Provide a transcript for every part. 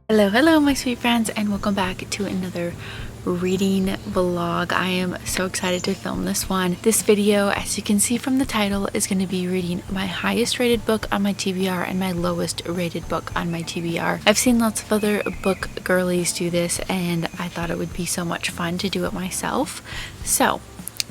Hello, my sweet friends, and welcome back to another reading vlog. I am so excited to film this one. This video, as you can see from the title, is going to be reading my highest rated book on my TBR and my lowest rated book on my TBR. I've seen lots of other book girlies do this, and I thought it would be so much fun to do it myself. So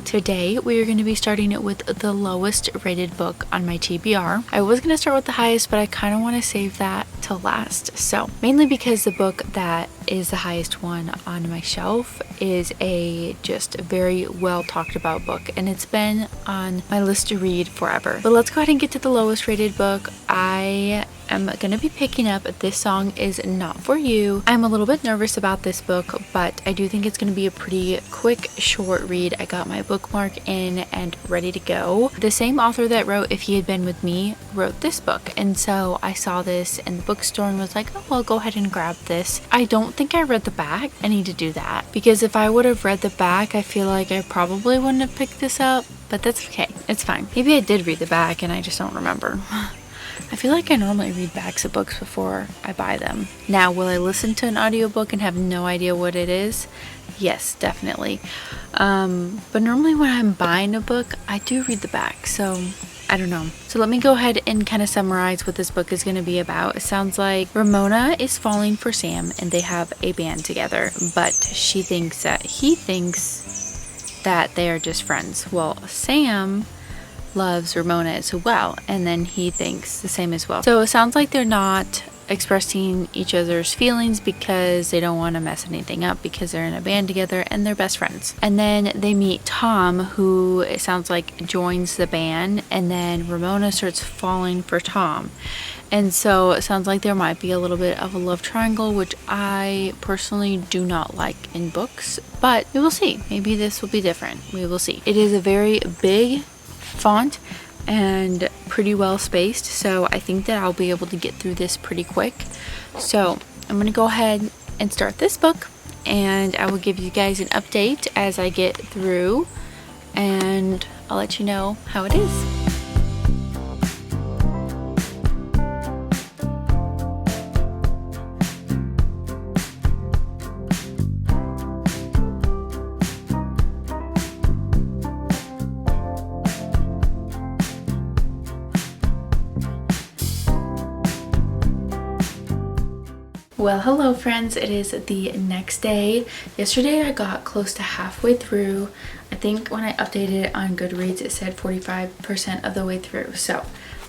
today we are going to be starting it with the lowest rated book on my TBR. I was going to start with the highest, but I kind of want to save that till last. So mainly because the book that is the highest one on my shelf is a just very well talked about book, and it's been on my list to read forever. But let's go ahead and get to the lowest rated book. I am gonna be picking up This Song Is Not For You. I'm a little bit nervous about this book, but I do think it's gonna be a pretty quick, short read. I got my bookmark in and ready to go. The same author that wrote If He Had Been With Me wrote this book, and so I saw this in the bookstore and was like, oh, I'll go ahead and grab this. I don't think I read the back. I need to do that, because if I would have read the back, I feel like I probably wouldn't have picked this up, but that's okay. It's fine. Maybe I did read the back and I just don't remember. I feel like I normally read backs of books before I buy them. Now, will I listen to an audiobook and have no idea what it is? Yes, definitely. But normally when I'm buying a book, I do read the back, so I don't know. So let me go ahead and kind of summarize what this book is going to be about. It sounds like Ramona is falling for Sam and they have a band together, but she thinks that he thinks that they are just friends. Well, Sam loves Ramona as well, and then he thinks the same as well. So it sounds like they're not expressing each other's feelings because they don't want to mess anything up, because they're in a band together and they're best friends. And then they meet Tom, who it sounds like joins the band, and then Ramona starts falling for Tom. And so it sounds like there might be a little bit of a love triangle, which I personally do not like in books, but we will see. Maybe this will be different. We will see. It is a very big font and pretty well spaced, so I think that I'll be able to get through this pretty quick. So I'm gonna go ahead and start this book, and I will give you guys an update as I get through, and I'll let you know how it is. Well, hello friends, it is the next day. Yesterday I got close to halfway through. I think when I updated it on Goodreads it said 45% of the way through, so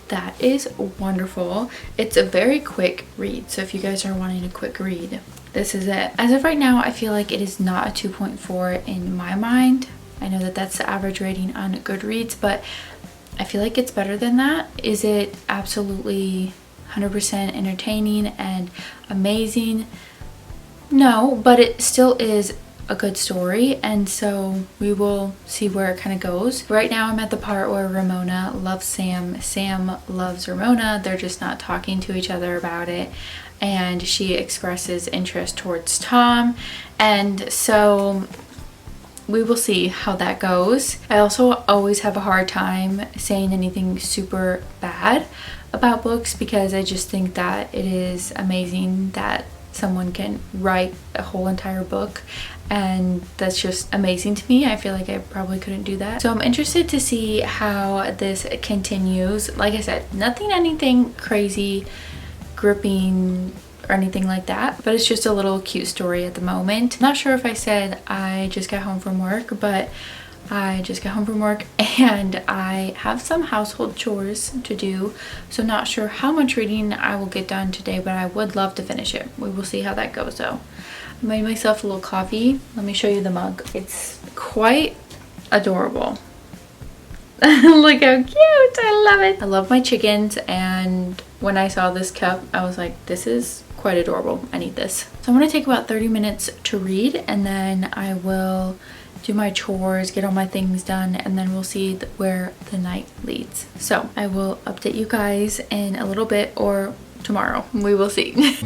that is wonderful. It's a very quick read, so if you guys are wanting a quick read, this is it. As of right now, I feel like it is not a 2.4 in my mind. I know that that's the average rating on Goodreads, but I feel like it's better than that. Is it absolutely 100% entertaining and amazing? No, but it still is a good story, and so we will see where it kind of goes. Right now I'm at the part where Ramona loves Sam, Sam loves Ramona. They're just not talking to each other about it, and she expresses interest towards Tom, and so we will see how that goes. I also always have a hard time saying anything super bad about books, because I just think that it is amazing that someone can write a whole entire book, and that's just amazing to me. I feel like I probably couldn't do that. So I'm interested to see how this continues. Like I said, anything crazy, gripping, or anything like that, but it's just a little cute story at the moment. I'm not sure if I said I just got home from work, but I just got home from work and I have some household chores to do, so not sure how much reading I will get done today, but I would love to finish it. We will see how that goes though. I made myself a little coffee. Let me show you the mug. It's quite adorable. Look how cute! I love it. I love my chickens, and when I saw this cup I was like, this is quite adorable. I need this. So I'm gonna take about 30 minutes to read, and then I will do my chores, get all my things done, and then we'll see where the night leads. So I will update you guys in a little bit, or tomorrow. We will see.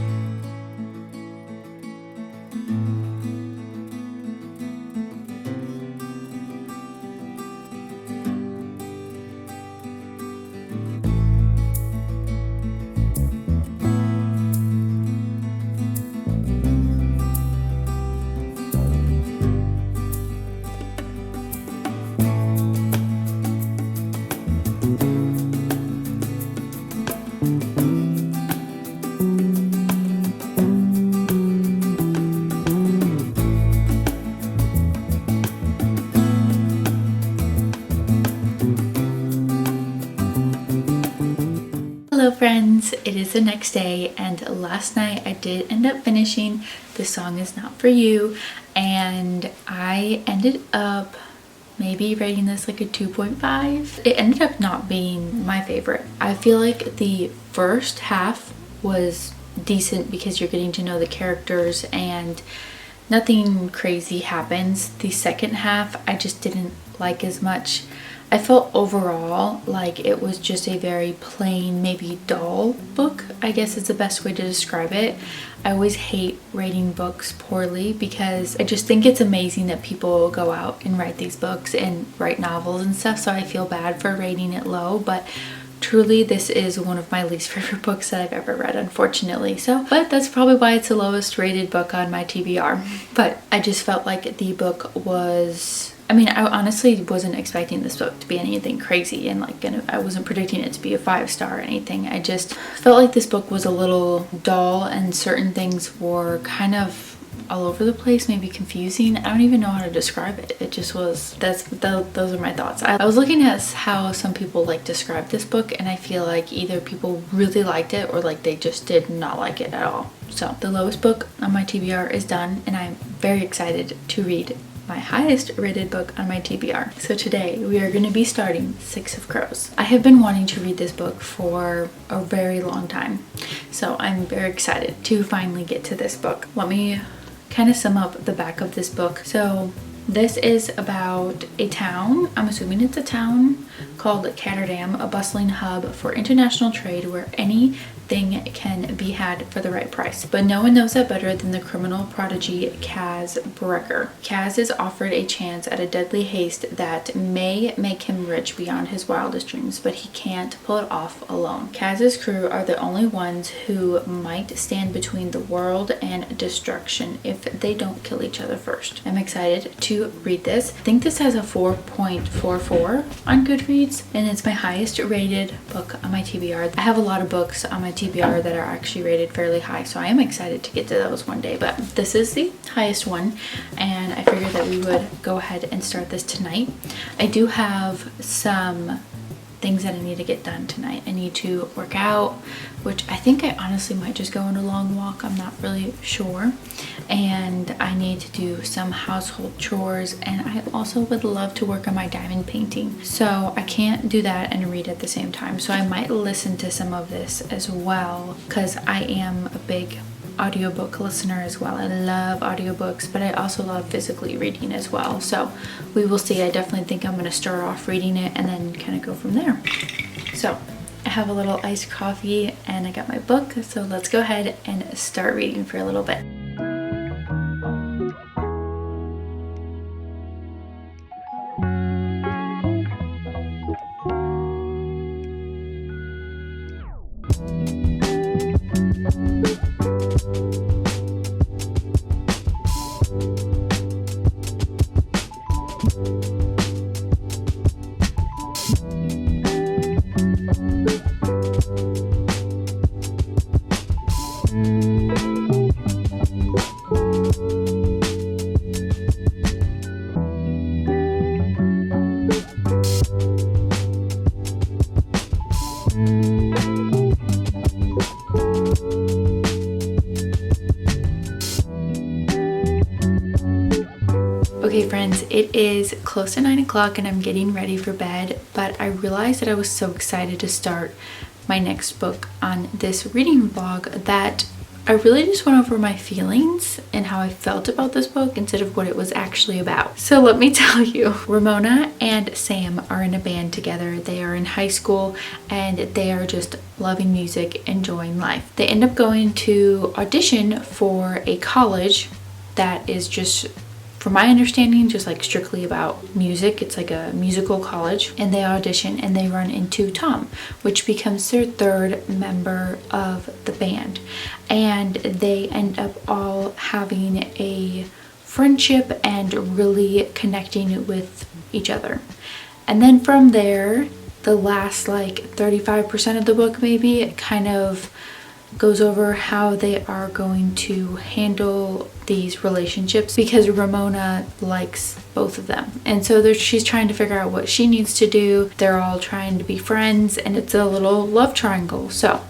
friends, it is the next day, and last night I did end up finishing The Song Is Not For You, and I ended up maybe rating this like a 2.5. It ended up not being my favorite. I feel like the first half was decent because you're getting to know the characters and nothing crazy happens. The second half I just didn't like as much. I felt overall like it was just a very plain, maybe dull book, I guess is the best way to describe it. I always hate rating books poorly because I just think it's amazing that people go out and write these books and write novels and stuff, so I feel bad for rating it low, but truly this is one of my least favorite books that I've ever read, unfortunately. But that's probably why it's the lowest rated book on my TBR. But I just felt like the book was, I mean, I honestly wasn't expecting this book to be anything crazy, and I wasn't predicting it to be a 5-star or anything. I just felt like this book was a little dull and certain things were kind of all over the place, maybe confusing. I don't even know how to describe it. It just was, those are my thoughts. I was looking at how some people like describe this book, and I feel like either people really liked it or like they just did not like it at all. So the lowest book on my TBR is done, and I'm very excited to read my highest rated book on my TBR. So today we are going to be starting Six of Crows. I have been wanting to read this book for a very long time, so I'm very excited to finally get to this book. Let me kind of sum up the back of this book. So this is about a town, I'm assuming it's a town, called Catterdam, a bustling hub for international trade where anything can be had for the right price. But no one knows that better than the criminal prodigy Kaz Brecker. Kaz is offered a chance at a deadly haste that may make him rich beyond his wildest dreams, but he can't pull it off alone. Kaz's crew are the only ones who might stand between the world and destruction if they don't kill each other first. I'm excited to read this. I think this has a 4.44 on Goodreads, and it's my highest rated book on my TBR. I have a lot of books on my TBR that are actually rated fairly high, so I am excited to get to those one day, but this is the highest one, and I figured that we would go ahead and start this tonight. I do have some things that I need to get done tonight. I need to work out, which I think I honestly might just go on a long walk, I'm not really sure, and I need to do some household chores, and I also would love to work on my diamond painting, so I can't do that and read at the same time. So I might listen to some of this as well, because I am a big audiobook listener as well. I love audiobooks, but I also love physically reading as well, so we will see. I definitely think I'm going to start off reading it and then kind of go from there. So I have a little iced coffee and I got my book, so let's go ahead and start reading for a little bit. Okay friends, it is close to 9 o'clock and I'm getting ready for bed, but I realized that I was so excited to start my next book on this reading vlog that I really just went over my feelings and how I felt about this book instead of what it was actually about. So let me tell you, Ramona and Sam are in a band together. They are in high school and they are just loving music, enjoying life. They end up going to audition for a college that is just, from my understanding, just like strictly about music. It's like a musical college, and they audition and they run into Tom, which becomes their third member of the band, and they end up all having a friendship and really connecting with each other. And then from there, the last like 35% of the book maybe, it kind of goes over how they are going to handle these relationships, because Ramona likes both of them, and so she's trying to figure out what she needs to do. They're all trying to be friends, and it's a little love triangle. So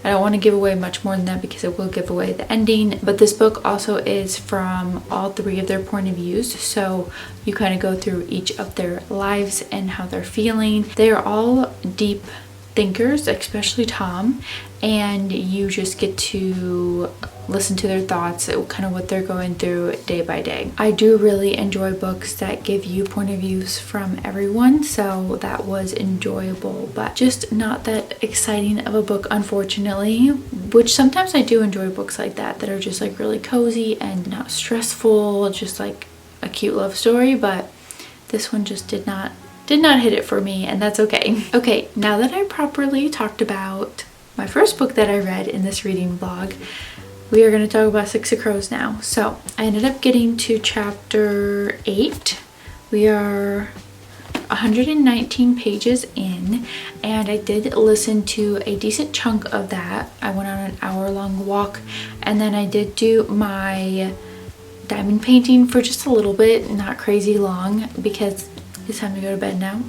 I don't want to give away much more than that because it will give away the ending. But this book also is from all three of their point of views, so you kind of go through each of their lives and how they're feeling. They are all deep thinkers, especially Tom, and you just get to listen to their thoughts, kind of what they're going through day by day. I do really enjoy books that give you point of views from everyone, so that was enjoyable, but just not that exciting of a book, unfortunately, which sometimes I do enjoy books like that are just like really cozy and not stressful, just like a cute love story, but this one just did not hit it for me, and that's okay. Okay, now that I properly talked about my first book that I read in this reading vlog, we are going to talk about Six of Crows now. So I ended up getting to chapter 8. We are 119 pages in, and I did listen to a decent chunk of that. I went on an hour-long walk, and then I did do my diamond painting for just a little bit, not crazy long, because it's time to go to bed now.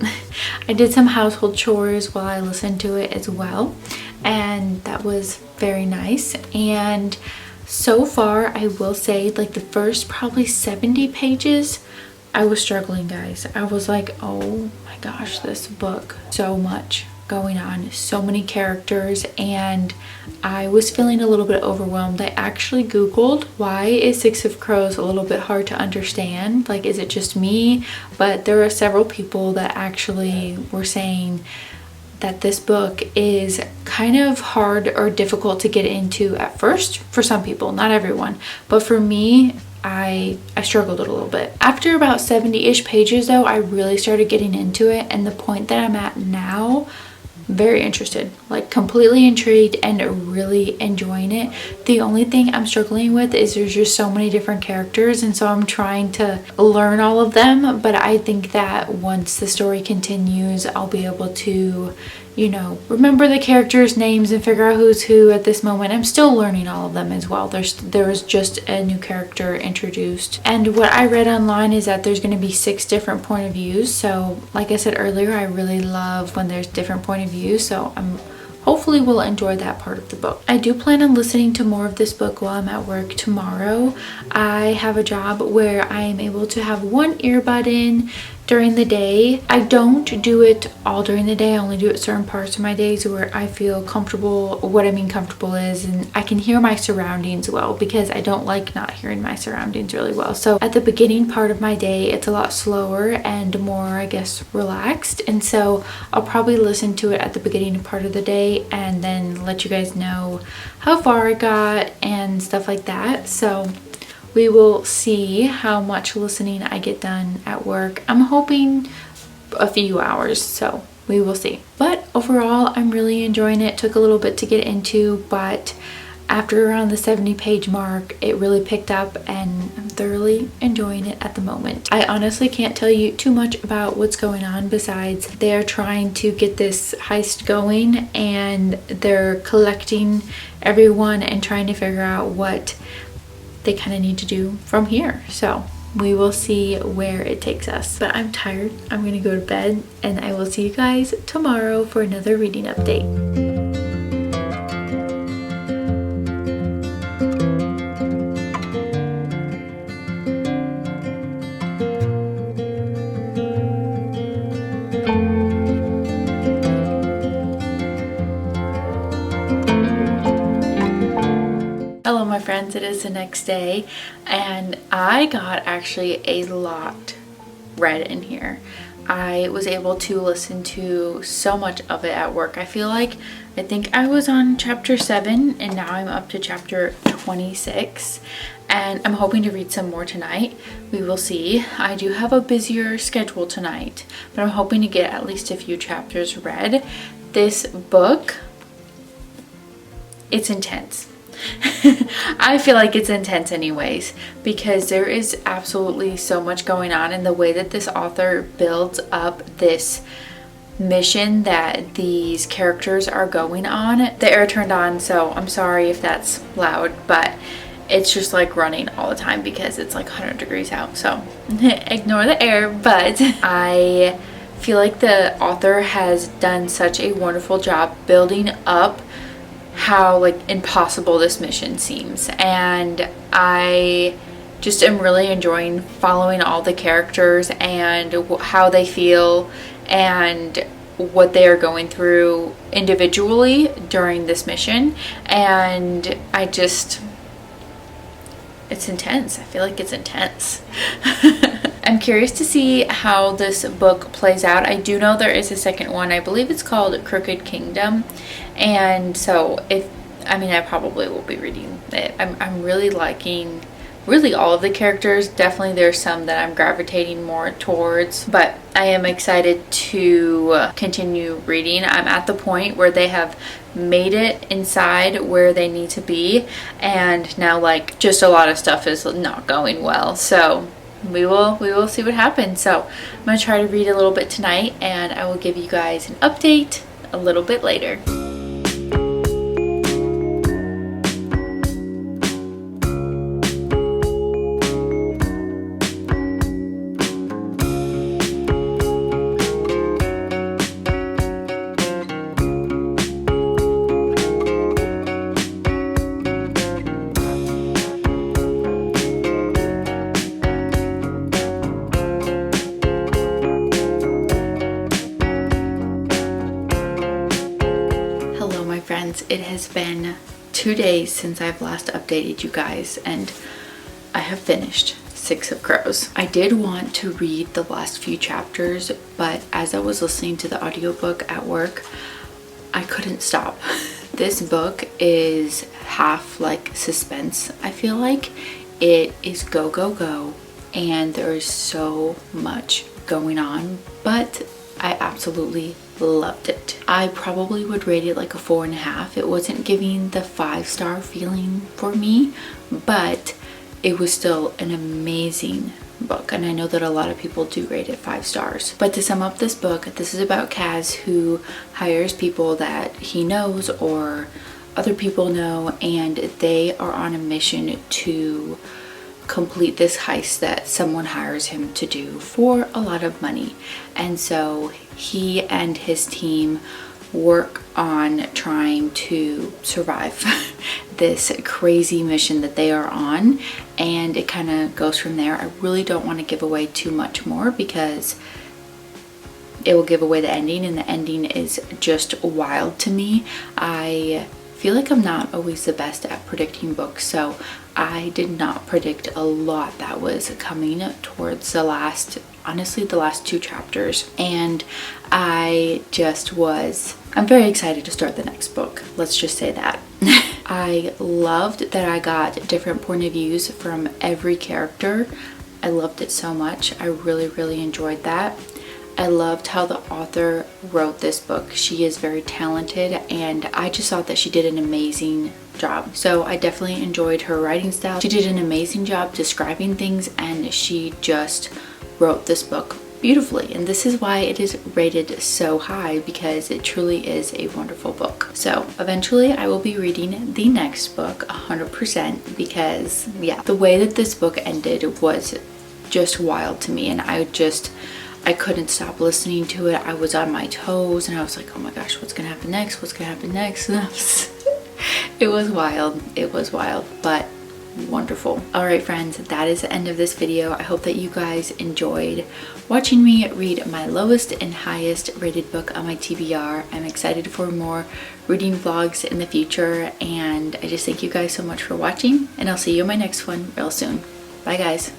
I did some household chores while I listened to it as well, and that was very nice. And so far, I will say, like the first probably 70 pages, I was struggling, guys. I was like, oh my gosh, this book, so much going on, so many characters, and I was feeling a little bit overwhelmed. I actually googled, why is Six of Crows a little bit hard to understand? Like, is it just me? But there were several people that actually were saying that this book is kind of hard or difficult to get into at first for some people, not everyone, but for me, I struggled a little bit. After about 70-ish pages though, I really started getting into it, and the point that I'm at now, very interested, like completely intrigued and really enjoying it. The only thing I'm struggling with is there's just so many different characters, and so I'm trying to learn all of them, but I think that once the story continues, I'll be able to, you know, remember the characters' names and figure out who's who. At this moment, I'm still learning all of them as well. There was just a new character introduced, and what I read online is that there's going to be 6 different point of views. So like I said earlier, I really love when there's different point of views, so I'm hopefully will enjoy that part of the book. I do plan on listening to more of this book while I'm at work tomorrow. I have a job where I am able to have one earbud in during the day. I don't do it all during the day. I only do it certain parts of my days where I feel comfortable. What I mean comfortable is, and I can hear my surroundings well, because I don't like not hearing my surroundings really well. So at the beginning part of my day, it's a lot slower and more, I guess, relaxed, and so I'll probably listen to it at the beginning part of the day and then let you guys know how far I got and stuff like that. So we will see how much listening I get done at work. I'm hoping a few hours, so we will see. But overall, I'm really enjoying it. Took a little bit to get into, but after around the 70-page mark, it really picked up, and I'm thoroughly enjoying it at the moment. I honestly can't tell you too much about what's going on, besides they're trying to get this heist going, and they're collecting everyone and trying to figure out what they kind of need to do from here. So we will see where it takes us. But I'm tired. I'm gonna go to bed, and I will see you guys tomorrow for another reading update. Hello my friends, it is the next day, and I got actually a lot read in here. I was able to listen to so much of it at work. I think I was on chapter 7 and now I'm up to chapter 26, and I'm hoping to read some more tonight. We will see. I do have a busier schedule tonight, but I'm hoping to get at least a few chapters read. This book, it's intense. I feel like it's intense anyways, because there is absolutely so much going on, and the way that this author builds up this mission that these characters are going on. The air turned on, so I'm sorry if that's loud, but it's just like running all the time because it's like 100 degrees out, so ignore the air. But I feel like the author has done such a wonderful job building up how like impossible this mission seems. And I just am really enjoying following all the characters and how they feel and what they are going through individually during this mission. And it's intense. I feel like it's intense. I'm curious to see how this book plays out. I do know there is a second one. I believe it's called Crooked Kingdom. And so I probably will be reading it. I'm really liking really all of the characters. Definitely there's some that I'm gravitating more towards, but I am excited to continue reading. I'm at the point where they have made it inside where they need to be, and now like just a lot of stuff is not going well. So we will see what happens. So I'm gonna try to read a little bit tonight, and I will give you guys an update a little bit later. It has been 2 days since I've last updated you guys, and I have finished Six of Crows. I did want to read the last few chapters, but as I was listening to the audiobook at work, I couldn't stop. This book is half like suspense, I feel like. It is go, go, go, and there is so much going on, but I absolutely loved it. I probably would rate it like a 4.5. It wasn't giving the 5-star feeling for me, but it was still an amazing book, and I know that a lot of people do rate it 5 stars. But to sum up this book, this is about Kaz, who hires people that he knows or other people know, and they are on a mission to complete this heist that someone hires him to do for a lot of money. And so he and his team work on trying to survive this crazy mission that they are on, and it kind of goes from there. I really don't want to give away too much more because it will give away the ending, and the ending is just wild to me. I feel like I'm not always the best at predicting books, so I did not predict a lot that was coming towards the last 2 chapters, and I'm very excited to start the next book. Let's just say that. I loved that I got different point of views from every character. I loved it so much. I really, really enjoyed that. I loved how the author wrote this book. She is very talented, and I just thought that she did an amazing job. So I definitely enjoyed her writing style. She did an amazing job describing things, and she just wrote this book beautifully. And this is why it is rated so high, because it truly is a wonderful book. So eventually I will be reading the next book 100%, because yeah, the way that this book ended was just wild to me, and I couldn't stop listening to it. I was on my toes, and I was like, oh my gosh, what's gonna happen next? What's gonna happen next? It was wild. It was wild, but wonderful. All right, friends, that is the end of this video. I hope that you guys enjoyed watching me read my lowest and highest rated book on my TBR. I'm excited for more reading vlogs in the future, and I just thank you guys so much for watching, and I'll see you in my next one real soon. Bye, guys.